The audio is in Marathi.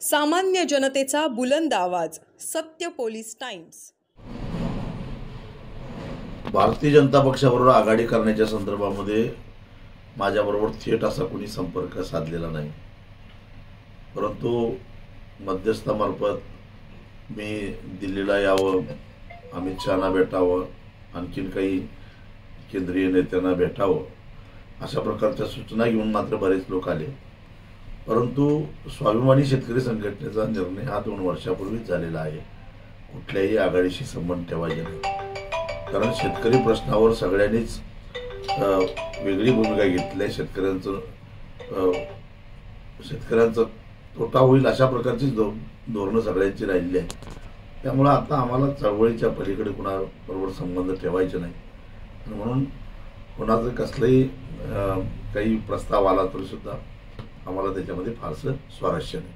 सामान्य जनतेचा बुलंद आवाज, सत्य पोलीस टाइम्स। भारतीय जनता पक्षाबरोबर आघाडी करण्याच्या संदर्भामध्ये माझ्याबरोबर थेट असा कोणी संपर्क साधलेला नाही, परंतु मध्यस्थामार्फत मी दिल्लीला यावं, अमित शहांना भेटावं, आणखीन काही केंद्रीय नेत्यांना भेटावं अशा प्रकारच्या सूचना घेऊन मात्र बरेच लोक आले। परंतु स्वाभिमानी शेतकरी संघटनेचा निर्णय हा 2 वर्षापूर्वीच झालेला आहे, कुठल्याही आघाडीशी संबंध ठेवायचे नाही। कारण शेतकरी प्रश्नावर सगळ्यांनीच वेगळी भूमिका घेतली आहे। शेतकऱ्यांचा तोटा होईल अशा प्रकारची धोरणं सगळ्यांची राहिली आहे। त्यामुळे आता आम्हाला चळवळीच्या पलीकडे कुणाबरोबर संबंध ठेवायचे नाही, म्हणून कोणाचं कसलंही काही प्रस्ताव आला तरी सुद्धा आम्हाला त्याच्यामध्ये फारसं स्वारस्य नाही।